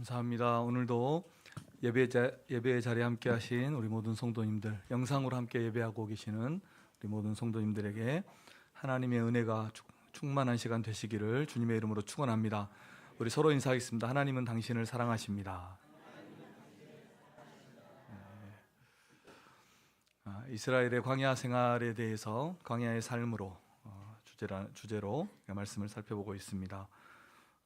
감사합니다. 오늘도 예배 자리에 함께 하신 우리 모든 성도님들, 영상으로 함께 예배하고 계시는 우리 모든 성도님들에게 하나님의 은혜가 충만한 시간 되시기를 주님의 이름으로 축원합니다. 우리 서로 인사하겠습니다. 하나님은 당신을 사랑하십니다. 이스라엘의 광야 생활에 대해서 광야의 삶으로 주제로 말씀을 살펴보고 있습니다.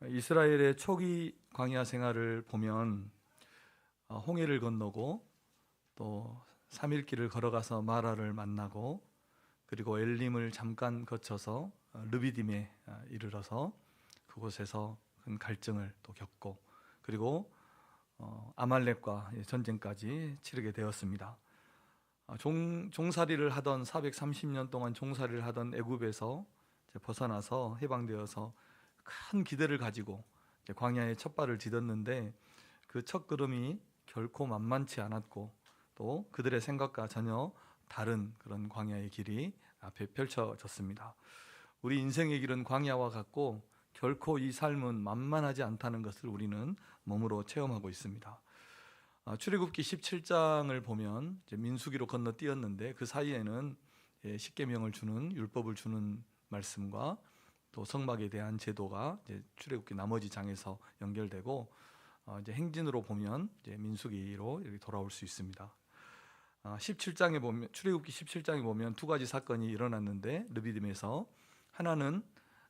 이스라엘의 초기 광야 생활을 보면 홍해를 건너고 또 3일 길을 걸어가서 마라를 만나고 그리고 엘림을 잠깐 거쳐서 르비딤에 이르러서 그곳에서 큰 갈증을 또 겪고 그리고 아말렉과 전쟁까지 치르게 되었습니다. 종살이를 하던 430년 동안 종살이를 하던 애굽에서 벗어나서 해방되어서 큰 기대를 가지고 광야에 첫 발을 디뎠는데 그 첫 걸음이 결코 만만치 않았고 또 그들의 생각과 전혀 다른 그런 광야의 길이 앞에 펼쳐졌습니다. 우리 인생의 길은 광야와 같고 결코 이 삶은 만만하지 않다는 것을 우리는 몸으로 체험하고 있습니다. 출애굽기 17장을 보면 민수기로 건너뛰었는데 그 사이에는 십계명을 주는 율법을 주는 말씀과 또 성막에 대한 제도가 출애굽기 나머지 장에서 연결되고 이제 행진으로 보면 이제 민수기로 이렇게 돌아올 수 있습니다. 17장에 보면 출애굽기 17장에 보면 두 가지 사건이 일어났는데 르비딤에서 하나는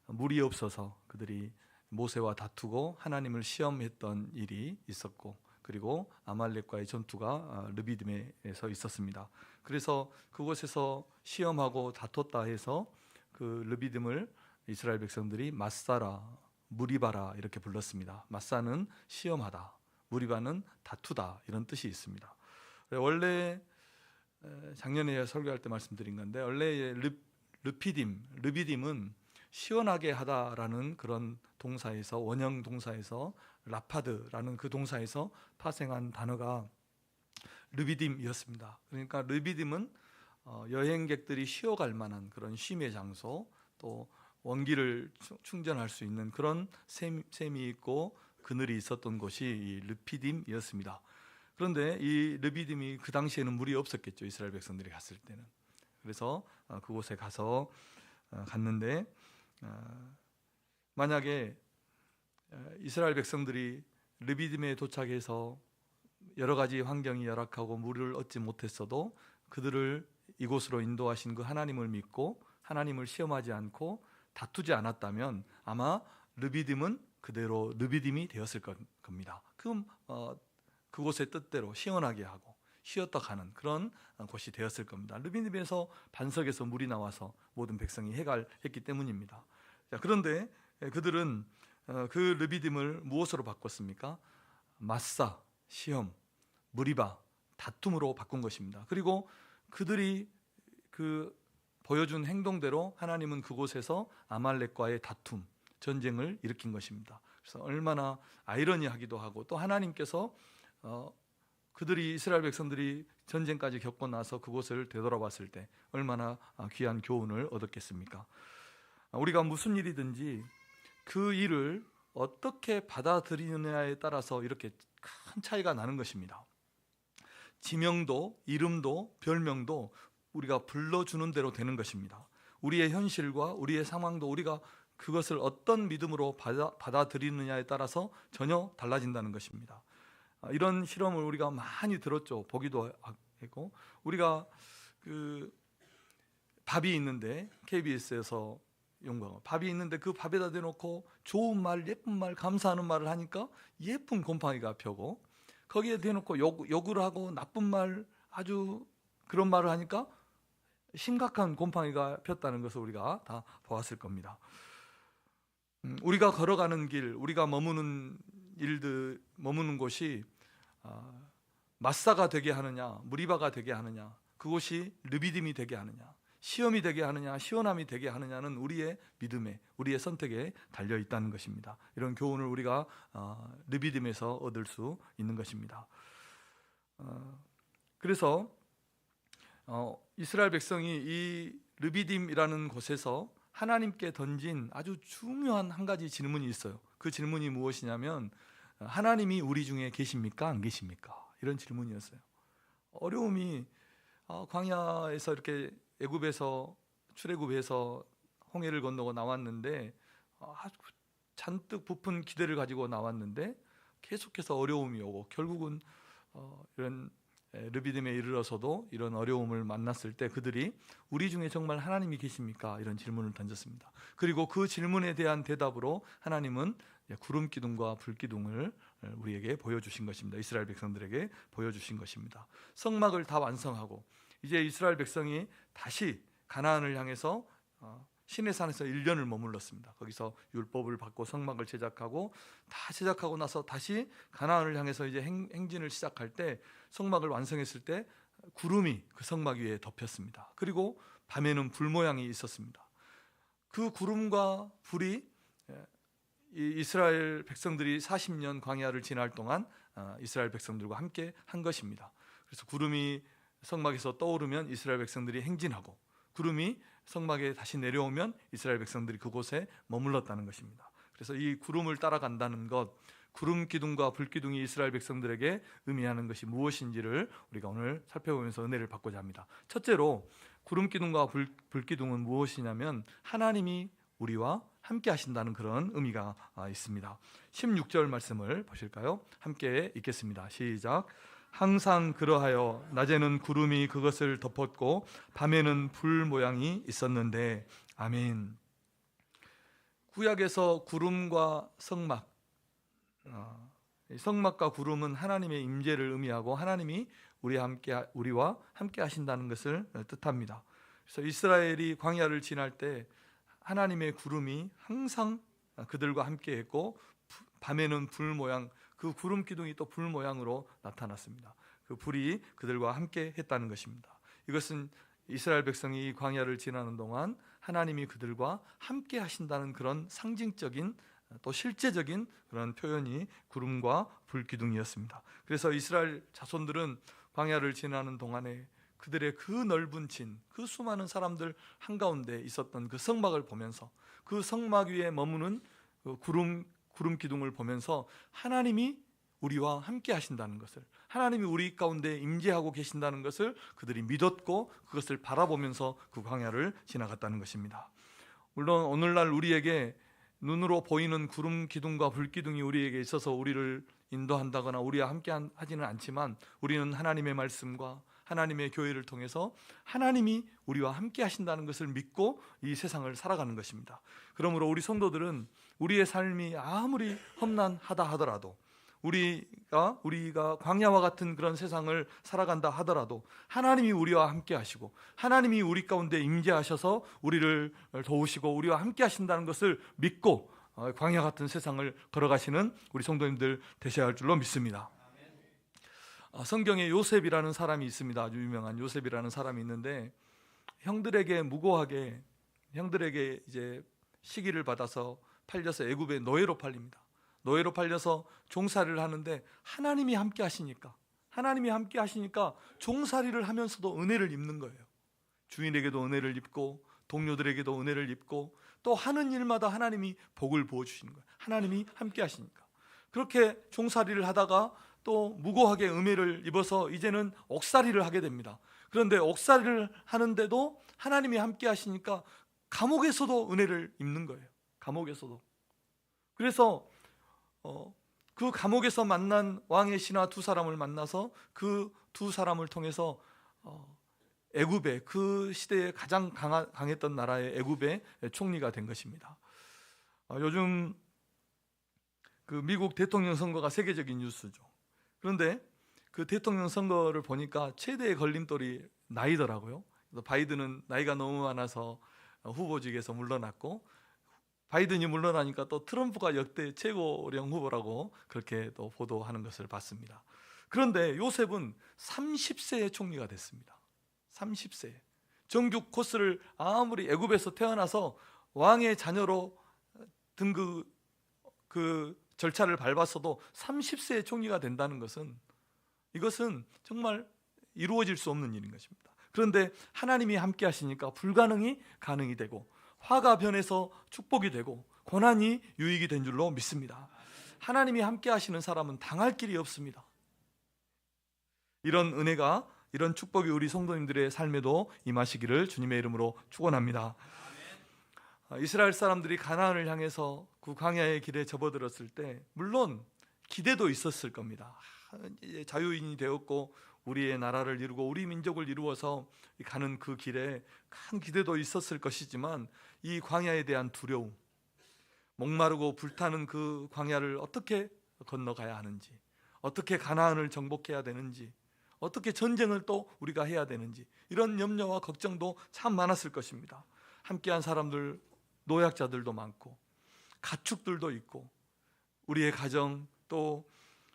물이 없어서 그들이 모세와 다투고 하나님을 시험했던 일이 있었고 그리고 아말렉과의 전투가 르비딤에서 있었습니다. 그래서 그곳에서 시험하고 다퉜다 해서 그 르비딤을 이스라엘 백성들이 마사라, 무리바라 이렇게 불렀습니다. 마사는 시험하다, 무리바는 다투다 이런 뜻이 있습니다. 원래 작년에 설교할 때 말씀드린 건데 원래 르비딤은 시원하게 하다라는 그런 동사에서 원형 동사에서 라파드라는 그 동사에서 파생한 단어가 르비딤이었습니다. 그러니까 르비딤은 여행객들이 쉬어갈 만한 그런 쉼의 장소 또 원기를 충전할 수 있는 그런 샘이 있고 그늘이 있었던 곳이 이 르피딤이었습니다. 그런데 이 르비딤이 그 당시에는 물이 없었겠죠. 이스라엘 백성들이 갔을 때는. 그래서 그곳에 가서 갔는데 만약에 이스라엘 백성들이 르비딤에 도착해서 여러 가지 환경이 열악하고 물을 얻지 못했어도 그들을 이곳으로 인도하신 그 하나님을 믿고 하나님을 시험하지 않고 다투지 않았다면 아마 르비딤은 그대로 르비딤이 되었을 겁니다. 그럼 그곳의 뜻대로 시원하게 하고 쉬었다 가는 그런 곳이 되었을 겁니다. 르비딤에서 반석에서 물이 나와서 모든 백성이 해갈했기 때문입니다. 그런데 그들은 그 르비딤을 무엇으로 바꿨습니까? 마사, 시험, 무리바, 다툼으로 바꾼 것입니다. 그리고 그들이 그 보여준 행동대로 하나님은 그곳에서 아말렉과의 다툼, 전쟁을 일으킨 것입니다. 그래서 얼마나 아이러니하기도 하고 또 하나님께서 그들이 이스라엘 백성들이 전쟁까지 겪고 나서 그곳을 되돌아봤을 때 얼마나 귀한 교훈을 얻었겠습니까? 우리가 무슨 일이든지 그 일을 어떻게 받아들이느냐에 따라서 이렇게 큰 차이가 나는 것입니다. 지명도, 이름도, 별명도 우리가 불러주는 대로 되는 것입니다. 우리의 현실과 우리의 상황도 우리가 그것을 어떤 믿음으로 받아들이느냐에 따라서 전혀 달라진다는 것입니다. 이런 실험을 우리가 많이 들었죠. 보기도 하고 우리가 그 밥이 있는데 KBS에서 연구한 밥이 있는데 그 밥에다 대놓고 좋은 말, 예쁜 말, 감사하는 말을 하니까 예쁜 곰팡이가 펴고 거기에 대놓고 욕을 하고 나쁜 말 아주 그런 말을 하니까 심각한 곰팡이가 폈다는 것을 우리가 다 보았을 겁니다. 우리가 걸어가는 길, 우리가 머무는 일들, 머무는 곳이 마사가 되게 하느냐, 무리바가 되게 하느냐, 그곳이 르비딤이 되게 하느냐, 시험이 되게 하느냐, 시원함이 되게 하느냐는 우리의 믿음에, 우리의 선택에 달려 있다는 것입니다. 이런 교훈을 우리가 르비딤에서 얻을 수 있는 것입니다. 그래서 이스라엘 백성이 이 르비딤이라는 곳에서 하나님께 던진 아주 중요한 한 가지 질문이 있어요. 그 질문이 무엇이냐면 하나님이 우리 중에 계십니까? 안 계십니까? 이런 질문이었어요. 어려움이 광야에서 이렇게 애굽에서 출애굽해서 홍해를 건너고 나왔는데 잔뜩 부푼 기대를 가지고 나왔는데 계속해서 어려움이 오고 결국은 이런 르비딤에 이르러서도 이런 어려움을 만났을 때 그들이 우리 중에 정말 하나님이 계십니까? 이런 질문을 던졌습니다. 그리고 그 질문에 대한 대답으로 하나님은 구름 기둥과 불 기둥을 우리에게 보여주신 것입니다. 이스라엘 백성들에게 보여주신 것입니다. 성막을 다 완성하고 이제 이스라엘 백성이 다시 가나안을 향해서 시내산에서 1년을 머물렀습니다. 거기서 율법을 받고 성막을 제작하고 다 제작하고 나서 다시 가나안을 향해서 이제 행진을 시작할 때 성막을 완성했을 때 구름이 그 성막 위에 덮였습니다. 그리고 밤에는 불 모양이 있었습니다. 그 구름과 불이 이스라엘 백성들이 40년 광야를 지날 동안 이스라엘 백성들과 함께 한 것입니다. 그래서 구름이 성막에서 떠오르면 이스라엘 백성들이 행진하고 구름이 성막에 다시 내려오면 이스라엘 백성들이 그곳에 머물렀다는 것입니다. 그래서 이 구름을 따라간다는 것, 구름 기둥과 불 기둥이 이스라엘 백성들에게 의미하는 것이 무엇인지를 우리가 오늘 살펴보면서 은혜를 받고자 합니다. 첫째로 구름 기둥과 불 기둥은 무엇이냐면 하나님이 우리와 함께 하신다는 그런 의미가 있습니다. 16절 말씀을 보실까요? 함께 읽겠습니다. 시작. 항상 그러하여 낮에는 구름이 그것을 덮었고 밤에는 불 모양이 있었는데. 아멘. 구약에서 구름과 성막, 성막과 구름은 하나님의 임재를 의미하고 하나님이 우리와 함께 하신다는 것을 뜻합니다. 그래서 이스라엘이 광야를 지날 때 하나님의 구름이 항상 그들과 함께 했고 밤에는 불 모양, 그 구름 기둥이 또 불 모양으로 나타났습니다. 그 불이 그들과 함께 했다는 것입니다. 이것은 이스라엘 백성이 광야를 지나는 동안 하나님이 그들과 함께 하신다는 그런 상징적인 또 실제적인 그런 표현이 구름과 불 기둥이었습니다. 그래서 이스라엘 자손들은 광야를 지나는 동안에 그들의 그 넓은 진, 그 수많은 사람들 한가운데 있었던 그 성막을 보면서 그 성막 위에 머무는 그 구름 기둥을 보면서 하나님이 우리와 함께 하신다는 것을, 하나님이 우리 가운데 임재하고 계신다는 것을 그들이 믿었고 그것을 바라보면서 그 광야를 지나갔다는 것입니다. 물론 오늘날 우리에게 눈으로 보이는 구름 기둥과 불 기둥이 우리에게 있어서 우리를 인도한다거나 우리와 함께 하지는 않지만 우리는 하나님의 말씀과 하나님의 교회를 통해서 하나님이 우리와 함께 하신다는 것을 믿고 이 세상을 살아가는 것입니다. 그러므로 우리 성도들은 우리의 삶이 아무리 험난하다 하더라도 우리가 광야와 같은 그런 세상을 살아간다 하더라도 하나님이 우리와 함께 하시고 하나님이 우리 가운데 임재하셔서 우리를 도우시고 우리와 함께 하신다는 것을 믿고 광야 같은 세상을 걸어가시는 우리 성도님들 되셔야 할 줄로 믿습니다. 성경에 요셉이라는 사람이 있습니다. 아주 유명한 요셉이라는 사람이 있는데 형들에게 무고하게 형들에게 이제 시기를 받아서 팔려서 애굽의 노예로 팔립니다. 노예로 팔려서 종살이를 하는데 하나님이 함께 하시니까 종살이를 하면서도 은혜를 입는 거예요. 주인에게도 은혜를 입고 동료들에게도 은혜를 입고 또 하는 일마다 하나님이 복을 부어주시는 거예요. 하나님이 함께 하시니까. 그렇게 종살이를 하다가 또 무고하게 은혜를 입어서 이제는 옥살이를 하게 됩니다. 그런데 옥살이를 하는데도 하나님이 함께 하시니까 감옥에서도 은혜를 입는 거예요. 감옥에서도. 그래서 그 감옥에서 만난 왕의 신하 두 사람을 만나서 그 두 사람을 통해서 애굽의 그 시대에 가장 강했던 나라의 애굽의 총리가 된 것입니다. 요즘 그 미국 대통령 선거가 세계적인 뉴스죠. 그런데 그 대통령 선거를 보니까 최대의 걸림돌이 나이더라고요. 바이든은 나이가 너무 많아서 후보직에서 물러났고 바이든이 물러나니까 또 트럼프가 역대 최고령 후보라고 그렇게 또 보도하는 것을 봤습니다. 그런데 요셉은 30세의 총리가 됐습니다. 30세. 정규 코스를 아무리 애굽에서 태어나서 왕의 자녀로 등극 그 절차를 밟았어도 30세의 총리가 된다는 것은 이것은 정말 이루어질 수 없는 일인 것입니다. 그런데 하나님이 함께 하시니까 불가능이 가능이 되고 화가 변해서 축복이 되고 고난이 유익이 된 줄로 믿습니다. 하나님이 함께 하시는 사람은 당할 길이 없습니다. 이런 은혜가, 이런 축복이 우리 성도님들의 삶에도 임하시기를 주님의 이름으로 축원합니다. 이스라엘 사람들이 가나안을 향해서 그 광야의 길에 접어들었을 때 물론 기대도 있었을 겁니다. 이제 자유인이 되었고 우리의 나라를 이루고 우리 민족을 이루어서 가는 그 길에 큰 기대도 있었을 것이지만 이 광야에 대한 두려움, 목마르고 불타는 그 광야를 어떻게 건너가야 하는지, 어떻게 가나안을 정복해야 되는지, 어떻게 전쟁을 또 우리가 해야 되는지, 이런 염려와 걱정도 참 많았을 것입니다. 함께한 사람들, 노약자들도 많고 가축들도 있고 우리의 가정, 또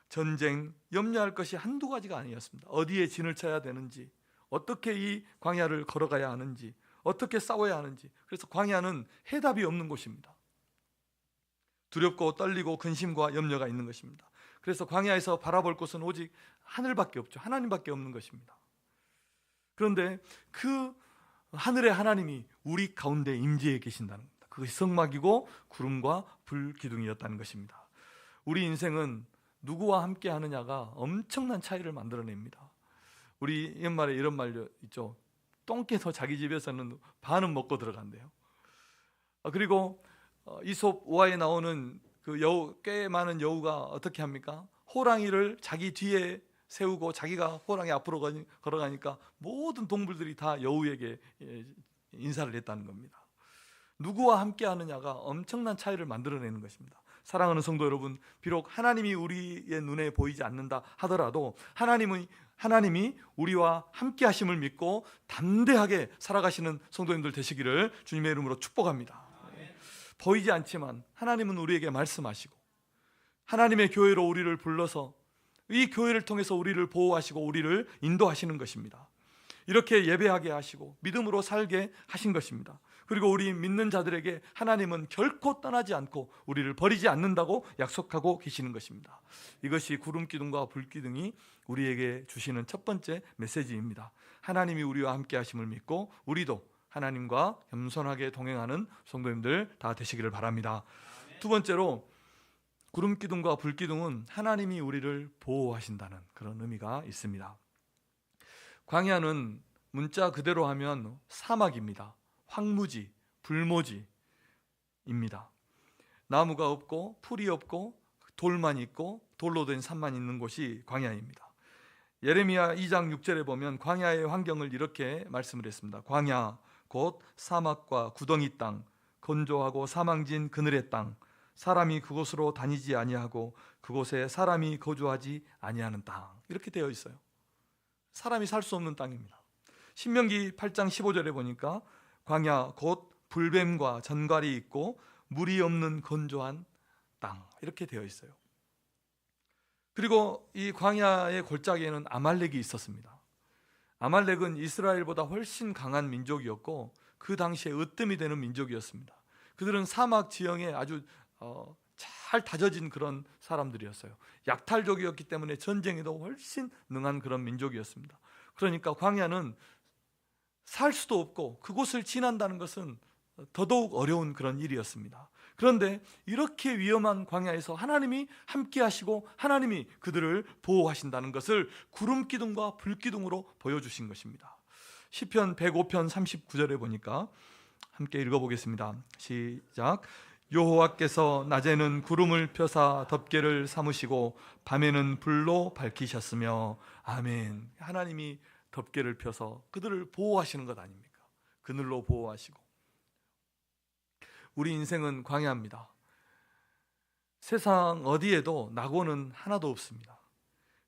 전쟁, 염려할 것이 한두 가지가 아니었습니다. 어디에 진을 쳐야 되는지, 어떻게 이 광야를 걸어가야 하는지, 어떻게 싸워야 하는지. 그래서 광야는 해답이 없는 곳입니다. 두렵고 떨리고 근심과 염려가 있는 것입니다. 그래서 광야에서 바라볼 곳은 오직 하늘밖에 없죠. 하나님밖에 없는 것입니다. 그런데 그 하늘의 하나님이 우리 가운데 임재해 계신다는 겁니다. 그것이 성막이고 구름과 불 기둥이었다는 것입니다. 우리 인생은 누구와 함께 하느냐가 엄청난 차이를 만들어냅니다. 우리 옛말에 이런 말 있죠. 똥 깨서 자기 집에서는 반은 먹고 들어간대요. 그리고 이솝 우화에 나오는 그 여우, 꽤 많은 여우가 어떻게 합니까? 호랑이를 자기 뒤에 세우고 자기가 호랑이 앞으로 걸어가니까 모든 동물들이 다 여우에게 인사를 했다는 겁니다. 누구와 함께 하느냐가 엄청난 차이를 만들어내는 것입니다. 사랑하는 성도 여러분, 비록 하나님이 우리의 눈에 보이지 않는다 하더라도 하나님이 우리와 함께 하심을 믿고 담대하게 살아가시는 성도님들 되시기를 주님의 이름으로 축복합니다. 보이지 않지만 하나님은 우리에게 말씀하시고 하나님의 교회로 우리를 불러서 이 교회를 통해서 우리를 보호하시고 우리를 인도하시는 것입니다. 이렇게 예배하게 하시고 믿음으로 살게 하신 것입니다. 그리고 우리 믿는 자들에게 하나님은 결코 떠나지 않고 우리를 버리지 않는다고 약속하고 계시는 것입니다. 이것이 구름 기둥과 불 기둥이 우리에게 주시는 첫 번째 메시지입니다. 하나님이 우리와 함께 하심을 믿고 우리도 하나님과 겸손하게 동행하는 성도님들 다 되시기를 바랍니다. 두 번째로 구름 기둥과 불 기둥은 하나님이 우리를 보호하신다는 그런 의미가 있습니다. 광야는 문자 그대로 하면 사막입니다. 황무지, 불모지입니다. 나무가 없고 풀이 없고 돌만 있고 돌로 된 산만 있는 곳이 광야입니다. 예레미야 2장 6절에 보면 광야의 환경을 이렇게 말씀을 했습니다. 광야 곧 사막과 구덩이 땅, 건조하고 사망진 그늘의 땅, 사람이 그곳으로 다니지 아니하고 그곳에 사람이 거주하지 아니하는 땅, 이렇게 되어 있어요. 사람이 살 수 없는 땅입니다. 신명기 8장 15절에 보니까 광야 곧 불뱀과 전갈이 있고 물이 없는 건조한 땅, 이렇게 되어 있어요. 그리고 이 광야의 골짜기에는 아말렉이 있었습니다. 아말렉은 이스라엘보다 훨씬 강한 민족이었고 그 당시에 으뜸이 되는 민족이었습니다. 그들은 사막 지형에 아주 잘 다져진 그런 사람들이었어요. 약탈족이었기 때문에 전쟁에도 훨씬 능한 그런 민족이었습니다. 그러니까 광야는 살 수도 없고 그곳을 지난다는 것은 더더욱 어려운 그런 일이었습니다. 그런데 이렇게 위험한 광야에서 하나님이 함께 하시고 하나님이 그들을 보호하신다는 것을 구름 기둥과 불 기둥으로 보여주신 것입니다. 시편 105편 39절에 보니까 함께 읽어보겠습니다. 시작. 여호와께서 낮에는 구름을 펴사 덮개를 삼으시고 밤에는 불로 밝히셨으며. 아멘. 하나님이 덮개를 펴서 그들을 보호하시는 것 아닙니까? 그늘로 보호하시고. 우리 인생은 광야입니다. 세상 어디에도 낙원은 하나도 없습니다.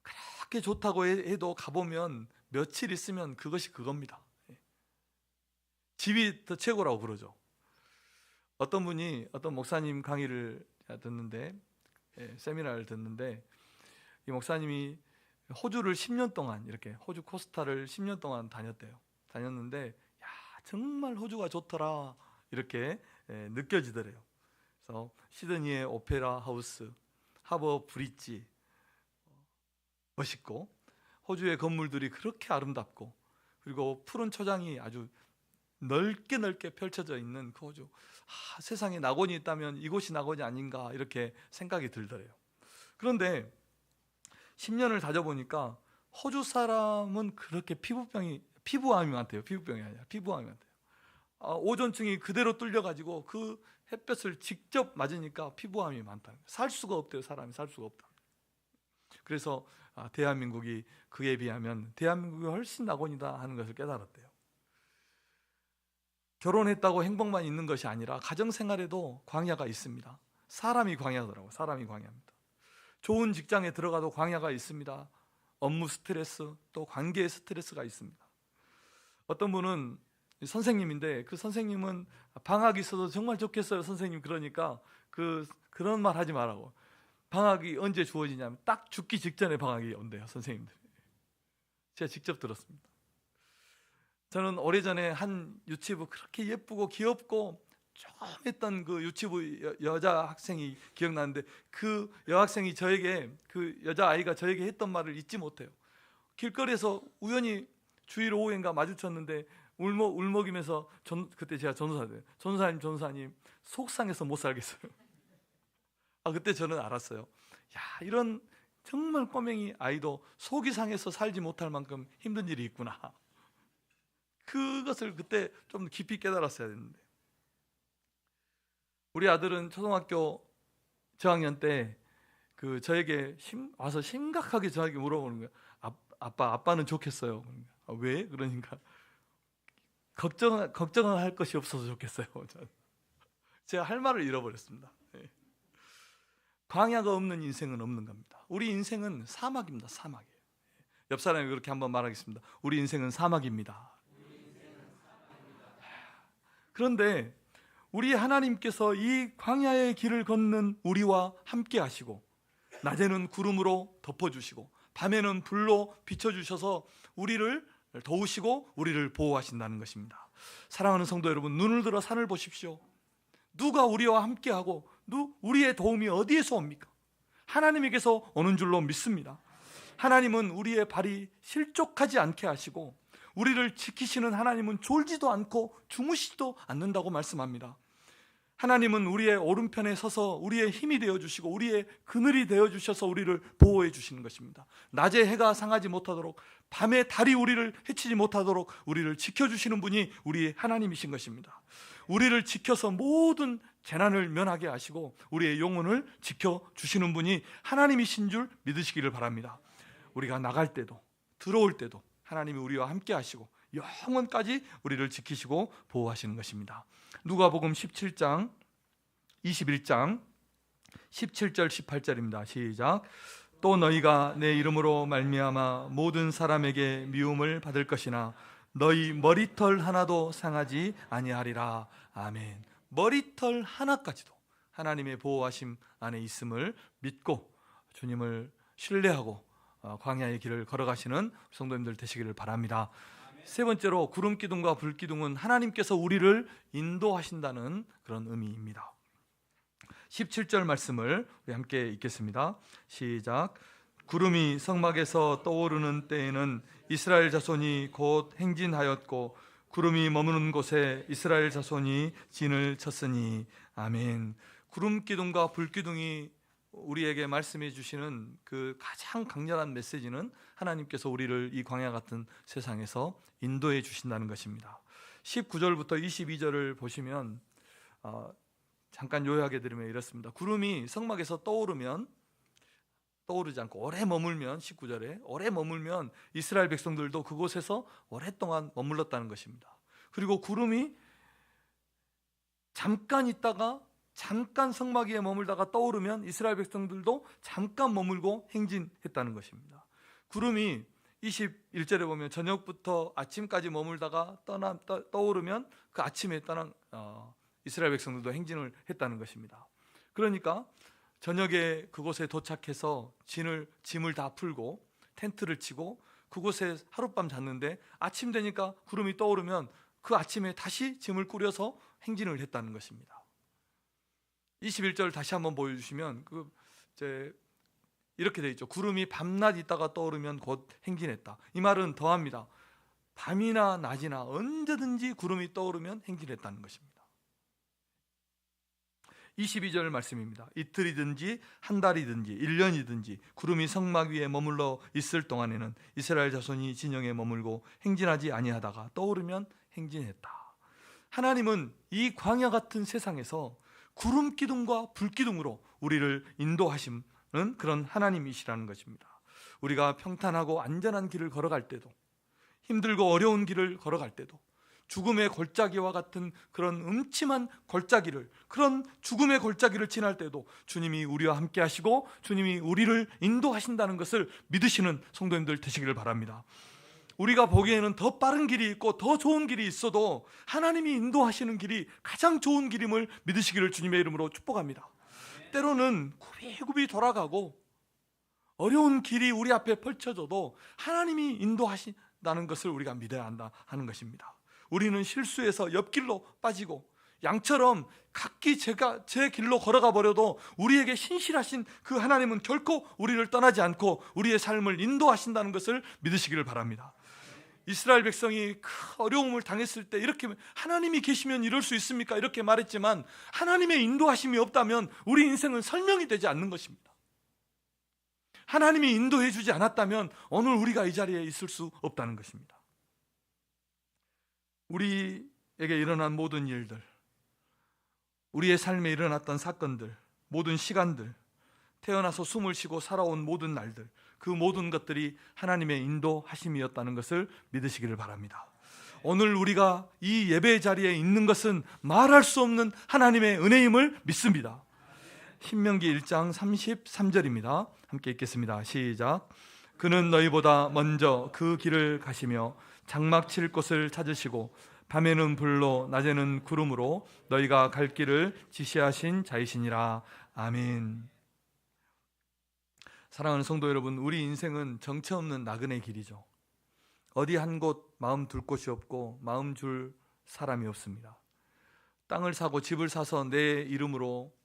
그렇게 좋다고 해도 가보면 며칠 있으면 그것이 그겁니다. 집이 더 최고라고 그러죠. 어떤 분이 어떤 목사님 강의를 듣는데, 세미나를 듣는데, 이 목사님이 호주를 10년 동안 이렇게 호주 코스타를 10년 동안 다녔는데, 야, 정말 호주가 좋더라 이렇게 느껴지더래요. 그래서 시드니의 오페라 하우스, 하버 브릿지 멋있고, 호주의 건물들이 그렇게 아름답고, 그리고 푸른 초장이 아주 넓게 펼쳐져 있는 그 호주. 세상에 낙원이 있다면 이곳이 낙원이 아닌가 이렇게 생각이 들더래요. 그런데 10년을 다져보니까 호주 사람은 그렇게 피부암이 많대요. 피부병이 아니라 피부암이 많대요. 오존층이 그대로 뚫려가지고 그 햇볕을 직접 맞으니까 피부암이 많다는 거예요. 살 수가 없대요. 사람이 살 수가 없다. 그래서 대한민국이 그에 비하면 대한민국이 훨씬 낙원이다 하는 것을 깨달았대요. 결혼했다고 행복만 있는 것이 아니라 가정생활에도 광야가 있습니다. 사람이 광야더라고요. 사람이 광야입니다. 좋은 직장에 들어가도 광야가 있습니다. 업무 스트레스, 또 관계의 스트레스가 있습니다. 어떤 분은 선생님인데 그 선생님은 방학이 있어도 정말 좋겠어요. 선생님 그러니까 그런 말 하지 말라고. 방학이 언제 주어지냐면 딱 죽기 직전에 방학이 온대요. 선생님들이. 제가 직접 들었습니다. 저는 오래전에 한 유치부 그렇게 예쁘고 귀엽고 조그맸던 그 유치부 여자 학생이 기억나는데 그 여학생이 저에게, 그 여자아이가 저에게 했던 말을 잊지 못해요. 길거리에서 우연히 주일 오후인가 마주쳤는데 울먹이면서 그때 제가 전도사님 속상해서 못 살겠어요. 그때 저는 알았어요. 야, 이런 정말 꼬맹이 아이도 속이 상해서 살지 못할 만큼 힘든 일이 있구나. 그것을 그때 좀 깊이 깨달았어야 했는데, 우리 아들은 초등학교 저학년 때 저에게 와서 심각하게 저에게 물어보는 거예요. 아빠는 좋겠어요. 왜? 그러니까 걱정을 할 것이 없어서 좋겠어요. 제가 할 말을 잃어버렸습니다. 광야가 없는 인생은 없는 겁니다. 우리 인생은 사막입니다. 사막이에요. 옆 사람이 그렇게 한번 말하겠습니다. 우리 인생은 사막입니다. 그런데 우리 하나님께서 이 광야의 길을 걷는 우리와 함께 하시고, 낮에는 구름으로 덮어주시고 밤에는 불로 비춰주셔서 우리를 도우시고 우리를 보호하신다는 것입니다. 사랑하는 성도 여러분, 눈을 들어 산을 보십시오. 누가 우리와 함께하고 우리의 도움이 어디에서 옵니까? 하나님에게서 오는 줄로 믿습니다. 하나님은 우리의 발이 실족하지 않게 하시고 우리를 지키시는 하나님은 졸지도 않고 주무시지도 않는다고 말씀합니다. 하나님은 우리의 오른편에 서서 우리의 힘이 되어주시고 우리의 그늘이 되어주셔서 우리를 보호해 주시는 것입니다. 낮에 해가 상하지 못하도록, 밤에 달이 우리를 해치지 못하도록 우리를 지켜주시는 분이 우리의 하나님이신 것입니다. 우리를 지켜서 모든 재난을 면하게 하시고 우리의 영혼을 지켜주시는 분이 하나님이신 줄 믿으시기를 바랍니다. 우리가 나갈 때도 들어올 때도 하나님이 우리와 함께 하시고 영원까지 우리를 지키시고 보호하시는 것입니다. 누가복음 17장 21장 17절 18절입니다. 시작. 또 너희가 내 이름으로 말미암아 모든 사람에게 미움을 받을 것이나 너희 머리털 하나도 상하지 아니하리라. 아멘. 머리털 하나까지도 하나님의 보호하심 안에 있음을 믿고 주님을 신뢰하고 광야의 길을 걸어가시는 성도님들 되시기를 바랍니다. 세 번째로, 구름 기둥과 불 기둥은 하나님께서 우리를 인도하신다는 그런 의미입니다. 17절 말씀을 우리 함께 읽겠습니다. 시작. 구름이 성막에서 떠오르는 때에는 이스라엘 자손이 곧 행진하였고 구름이 머무는 곳에 이스라엘 자손이 진을 쳤으니. 아멘. 구름 기둥과 불 기둥이 우리에게 말씀해 주시는 그 가장 강렬한 메시지는 하나님께서 우리를 이 광야 같은 세상에서 인도해 주신다는 것입니다. 19절부터 22절을 보시면 잠깐 요약해 드리면 이렇습니다. 구름이 성막에서 떠오르지 않고 오래 머물면, 19절에 오래 머물면 이스라엘 백성들도 그곳에서 오랫동안 머물렀다는 것입니다. 그리고 구름이 잠깐 있다가 잠깐 성막 위에 머물다가 떠오르면 이스라엘 백성들도 잠깐 머물고 행진했다는 것입니다. 구름이 21절에 보면 저녁부터 아침까지 머물다가 떠오르면 그 아침에 떠난 이스라엘 백성들도 행진을 했다는 것입니다. 그러니까 저녁에 그곳에 도착해서 짐을 다 풀고 텐트를 치고 그곳에 하룻밤 잤는데 아침 되니까 구름이 떠오르면 그 아침에 다시 짐을 꾸려서 행진을 했다는 것입니다. 21절 다시 한번 보여주시면 이렇게 되어 있죠. 구름이 밤낮 있다가 떠오르면 곧 행진했다. 이 말은 더합니다. 밤이나 낮이나 언제든지 구름이 떠오르면 행진했다는 것입니다. 22절 말씀입니다. 이틀이든지 한 달이든지 1년이든지 구름이 성막 위에 머물러 있을 동안에는 이스라엘 자손이 진영에 머물고 행진하지 아니하다가 떠오르면 행진했다. 하나님은 이 광야 같은 세상에서 구름 기둥과 불 기둥으로 우리를 인도하시는 그런 하나님이시라는 것입니다. 우리가 평탄하고 안전한 길을 걸어갈 때도, 힘들고 어려운 길을 걸어갈 때도, 죽음의 골짜기와 같은 그런 음침한 골짜기를, 그런 죽음의 골짜기를 지날 때도 주님이 우리와 함께 하시고 주님이 우리를 인도하신다는 것을 믿으시는 성도님들 되시기를 바랍니다. 우리가 보기에는 더 빠른 길이 있고 더 좋은 길이 있어도 하나님이 인도하시는 길이 가장 좋은 길임을 믿으시기를 주님의 이름으로 축복합니다. 때로는 굽이굽이 돌아가고 어려운 길이 우리 앞에 펼쳐져도 하나님이 인도하신다는 것을 우리가 믿어야 한다 하는 것입니다. 우리는 실수해서 옆길로 빠지고 양처럼 각기 제 길로 걸어가 버려도 우리에게 신실하신 그 하나님은 결코 우리를 떠나지 않고 우리의 삶을 인도하신다는 것을 믿으시기를 바랍니다. 이스라엘 백성이 큰 어려움을 당했을 때 이렇게 하나님이 계시면 이럴 수 있습니까? 이렇게 말했지만 하나님의 인도하심이 없다면 우리 인생은 설명이 되지 않는 것입니다. 하나님이 인도해 주지 않았다면 오늘 우리가 이 자리에 있을 수 없다는 것입니다. 우리에게 일어난 모든 일들, 우리의 삶에 일어났던 사건들, 모든 시간들, 태어나서 숨을 쉬고 살아온 모든 날들, 그 모든 것들이 하나님의 인도하심이었다는 것을 믿으시기를 바랍니다. 오늘 우리가 이 예배 자리에 있는 것은 말할 수 없는 하나님의 은혜임을 믿습니다. 신명기 1장 33절입니다. 함께 읽겠습니다. 시작. 그는 너희보다 먼저 그 길을 가시며 장막 칠 곳을 찾으시고 밤에는 불로 낮에는 구름으로 너희가 갈 길을 지시하신 자이시니라. 아멘. 사랑하는 성도 여러분, 우리 인생은 정처 없는 나그네 길이죠. 어디 한 곳 마음 둘 곳이 없고 마음 줄 사람이 없습니다. 땅을 사고 집을 사서 내 이름으로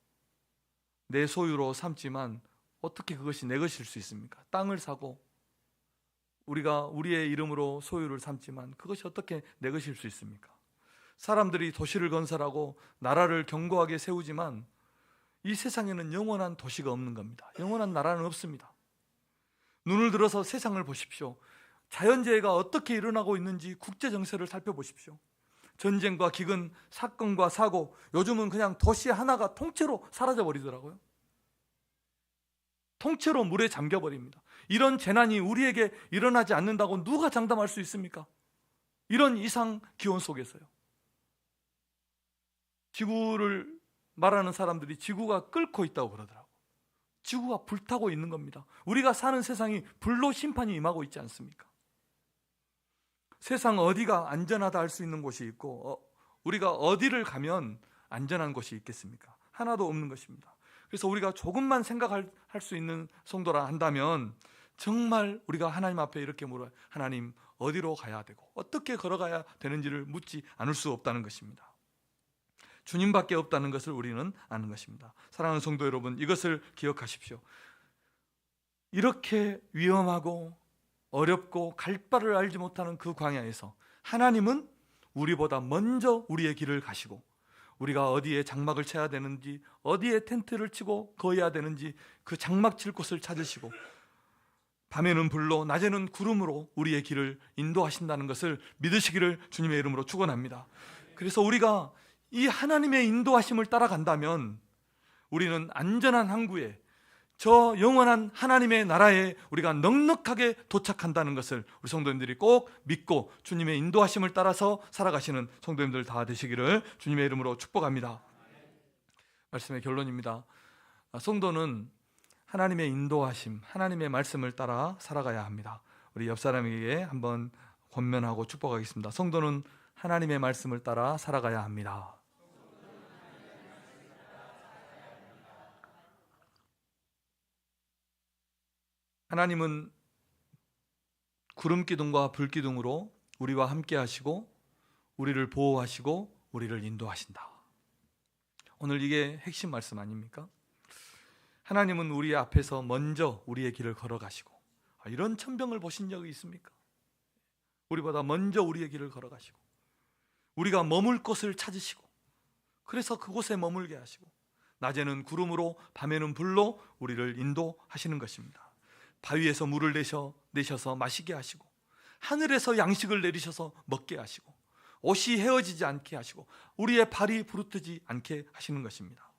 내 소유로 삼지만 어떻게 그것이 내 것일 수 있습니까? 땅을 사고 우리가 우리의 이름으로 소유를 삼지만 그것이 어떻게 내 것일 수 있습니까? 사람들이 도시를 건설하고 나라를 견고하게 세우지만 이 세상에는 영원한 도시가 없는 겁니다. 영원한 나라는 없습니다. 눈을 들어서 세상을 보십시오. 자연재해가 어떻게 일어나고 있는지 국제 정세를 살펴보십시오. 전쟁과 기근, 사건과 사고, 요즘은 그냥 도시 하나가 통째로 사라져 버리더라고요. 통째로 물에 잠겨버립니다. 이런 재난이 우리에게 일어나지 않는다고 누가 장담할 수 있습니까? 이런 이상 기온 속에서요. 지구를 말하는 사람들이 지구가 끓고 있다고 그러더라고요. 지구가 불타고 있는 겁니다. 우리가 사는 세상이 불로 심판이 임하고 있지 않습니까? 세상 어디가 안전하다 할 수 있는 곳이 있고 우리가 어디를 가면 안전한 곳이 있겠습니까? 하나도 없는 것입니다. 그래서 우리가 조금만 생각할 수 있는 성도라 한다면 정말 우리가 하나님 앞에 이렇게 물어요. 하나님, 어디로 가야 되고 어떻게 걸어가야 되는지를 묻지 않을 수 없다는 것입니다. 주님밖에 없다는 것을 우리는 아는 것입니다. 사랑하는 성도 여러분, 이것을 기억하십시오. 이렇게 위험하고 어렵고 갈 바를 알지 못하는 그 광야에서 하나님은 우리보다 먼저 우리의 길을 가시고 우리가 어디에 장막을 쳐야 되는지, 어디에 텐트를 치고 거해야 되는지 그 장막 칠 곳을 찾으시고 밤에는 불로 낮에는 구름으로 우리의 길을 인도하신다는 것을 믿으시기를 주님의 이름으로 축원합니다. 그래서 우리가 이 하나님의 인도하심을 따라간다면 우리는 안전한 항구에, 저 영원한 하나님의 나라에 우리가 넉넉하게 도착한다는 것을 우리 성도님들이 꼭 믿고 주님의 인도하심을 따라서 살아가시는 성도님들 다 되시기를 주님의 이름으로 축복합니다. 말씀의 결론입니다. 성도는 하나님의 인도하심, 하나님의 말씀을 따라 살아가야 합니다. 우리 옆 사람에게 한번 권면하고 축복하겠습니다. 성도는 하나님의 말씀을 따라 살아가야 합니다. 하나님은 구름 기둥과 불 기둥으로 우리와 함께 하시고 우리를 보호하시고 우리를 인도하신다. 오늘 이게 핵심 말씀 아닙니까? 하나님은 우리 앞에서 먼저 우리의 길을 걸어가시고, 이런 천병을 보신 적이 있습니까? 우리보다 먼저 우리의 길을 걸어가시고 우리가 머물 곳을 찾으시고 그래서 그곳에 머물게 하시고 낮에는 구름으로 밤에는 불로 우리를 인도하시는 것입니다. 바위에서 물을 내셔서 마시게 하시고, 하늘에서 양식을 내리셔서 먹게 하시고, 옷이 헤어지지 않게 하시고, 우리의 발이 부르트지 않게 하시는 것입니다.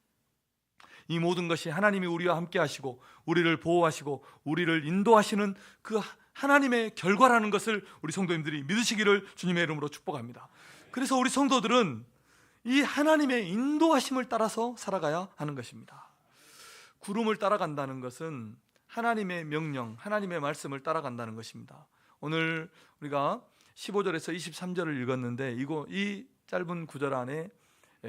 이 모든 것이 하나님이 우리와 함께 하시고 우리를 보호하시고 우리를 인도하시는 그 하나님의 결과라는 것을 우리 성도님들이 믿으시기를 주님의 이름으로 축복합니다. 그래서 우리 성도들은 이 하나님의 인도하심을 따라서 살아가야 하는 것입니다. 구름을 따라간다는 것은 하나님의 명령, 하나님의 말씀을 따라간다는 것입니다. 오늘 우리가 15절에서 23절을 읽었는데 이 짧은 구절 안에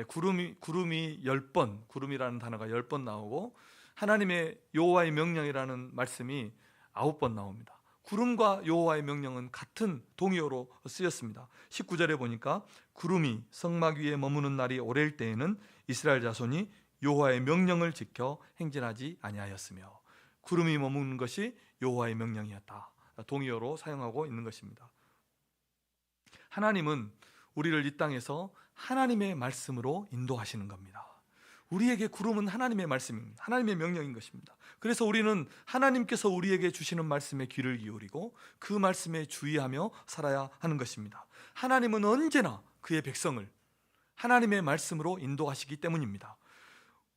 구름이 10번, 구름이라는 단어가 10번 나오고 하나님의 여호와의 명령이라는 말씀이 9번 나옵니다. 구름과 여호와의 명령은 같은 동의어로 쓰였습니다. 19절에 보니까 구름이 성막 위에 머무는 날이 오래일 때에는 이스라엘 자손이 여호와의 명령을 지켜 행진하지 아니하였으며, 구름이 머무는 것이 여호와의 명령이었다. 동의어로 사용하고 있는 것입니다. 하나님은 우리를 이 땅에서 하나님의 말씀으로 인도하시는 겁니다. 우리에게 구름은 하나님의 말씀입니다. 하나님의 명령인 것입니다. 그래서 우리는 하나님께서 우리에게 주시는 말씀에 귀를 기울이고 그 말씀에 주의하며 살아야 하는 것입니다. 하나님은 언제나 그의 백성을 하나님의 말씀으로 인도하시기 때문입니다.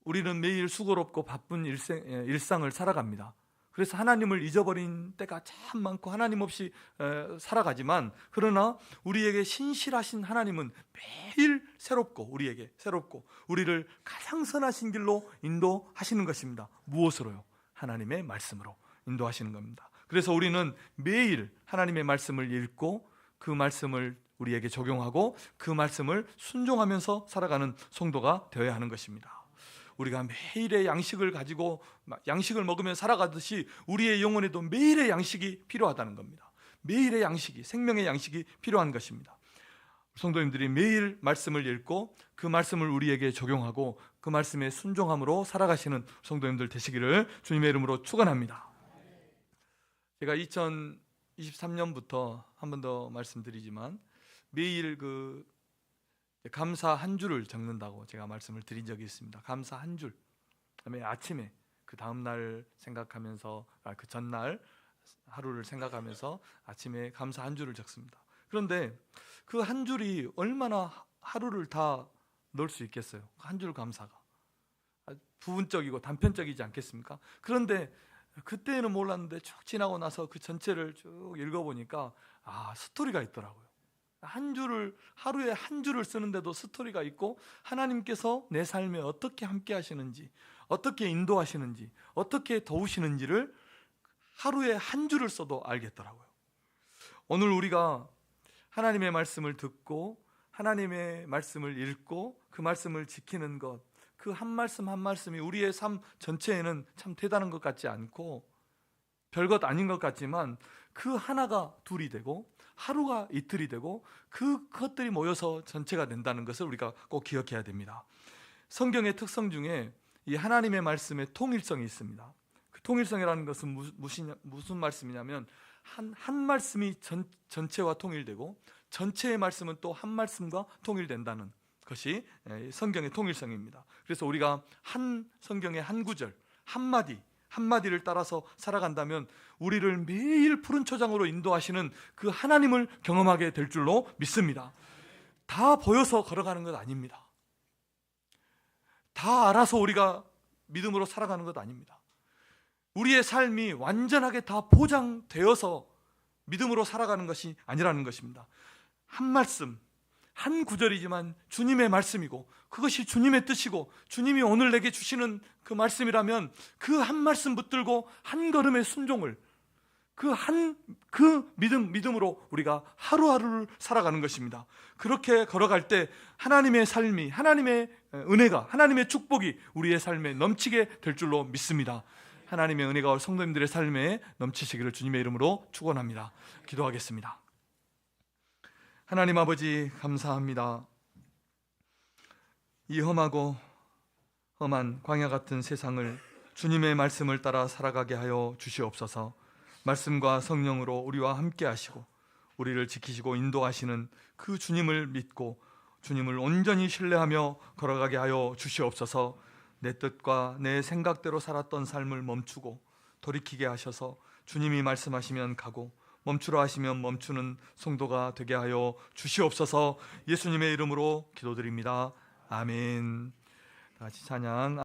우리는 매일 수고롭고 바쁜 일상을 살아갑니다. 그래서 하나님을 잊어버린 때가 참 많고 하나님 없이 살아가지만, 그러나 우리에게 신실하신 하나님은 매일 우리에게 새롭고 우리를 가장 선하신 길로 인도하시는 것입니다. 무엇으로요? 하나님의 말씀으로 인도하시는 겁니다. 그래서 우리는 매일 하나님의 말씀을 읽고 그 말씀을 우리에게 적용하고 그 말씀을 순종하면서 살아가는 성도가 되어야 하는 것입니다. 우리가 매일의 양식을 가지고 양식을 먹으며 살아가듯이 우리의 영혼에도 매일의 양식이 필요하다는 겁니다. 매일의 양식이, 생명의 양식이 필요한 것입니다. 성도님들이 매일 말씀을 읽고 그 말씀을 우리에게 적용하고 그 말씀에 순종함으로 살아가시는 성도님들 되시기를 주님의 이름으로 축원합니다. 제가 2023년부터 한 번 더 말씀드리지만 매일 감사 한 줄을 적는다고 제가 말씀을 드린 적이 있습니다. 감사 한 줄. 그다음에 아침에 그 다음 날 생각하면서 그 전날 하루를 생각하면서 아침에 감사 한 줄을 적습니다. 그런데 그 한 줄이 얼마나 하루를 다 넣을 수 있겠어요? 한 줄 감사가 부분적이고 단편적이지 않겠습니까? 그런데 그때는 몰랐는데 쭉 지나고 나서 그 전체를 쭉 읽어보니까 스토리가 있더라고요. 하루에 한 줄을 쓰는데도 스토리가 있고 하나님께서 내 삶에 어떻게 함께 하시는지, 어떻게 인도하시는지, 어떻게 도우시는지를 하루에 한 줄을 써도 알겠더라고요. 오늘 우리가 하나님의 말씀을 듣고 하나님의 말씀을 읽고 그 말씀을 지키는 것, 그 한 말씀 한 말씀이 우리의 삶 전체에는 참 대단한 것 같지 않고 별것 아닌 것 같지만 그 하나가 둘이 되고 하루가 이틀이 되고 그것들이 모여서 전체가 된다는 것을 우리가 꼭 기억해야 됩니다. 성경의 특성 중에 이 하나님의 말씀의 통일성이 있습니다. 그 통일성이라는 것은 무슨 말씀이냐면 한 말씀이 전체와 통일되고 전체의 말씀은 또 한 말씀과 통일된다는 것이 성경의 통일성입니다. 그래서 우리가 성경의 한 구절, 한마디를 따라서 살아간다면 우리를 매일 푸른 초장으로 인도하시는 그 하나님을 경험하게 될 줄로 믿습니다. 다 보여서 걸어가는 것 아닙니다. 다 알아서 우리가 믿음으로 살아가는 것 아닙니다. 우리의 삶이 완전하게 다 보장되어서 믿음으로 살아가는 것이 아니라는 것입니다. 한 말씀, 한 구절이지만 주님의 말씀이고 그것이 주님의 뜻이고 주님이 오늘 내게 주시는 그 말씀이라면 그 한 말씀 붙들고 한 걸음의 순종을 그 믿음으로 우리가 하루하루를 살아가는 것입니다. 그렇게 걸어갈 때 하나님의 삶이, 하나님의 은혜가, 하나님의 축복이 우리의 삶에 넘치게 될 줄로 믿습니다. 하나님의 은혜가 성도님들의 삶에 넘치시기를 주님의 이름으로 축원합니다. 기도하겠습니다. 하나님 아버지 감사합니다. 이 험하고 험한 광야 같은 세상을 주님의 말씀을 따라 살아가게 하여 주시옵소서. 말씀과 성령으로 우리와 함께 하시고 우리를 지키시고 인도하시는 그 주님을 믿고 주님을 온전히 신뢰하며 걸어가게 하여 주시옵소서. 내 뜻과 내 생각대로 살았던 삶을 멈추고 돌이키게 하셔서 주님이 말씀하시면 가고 멈추라 하시면 멈추는 성도가 되게 하여 주시옵소서. 예수님의 이름으로 기도드립니다. 아멘. 다 같이 찬양.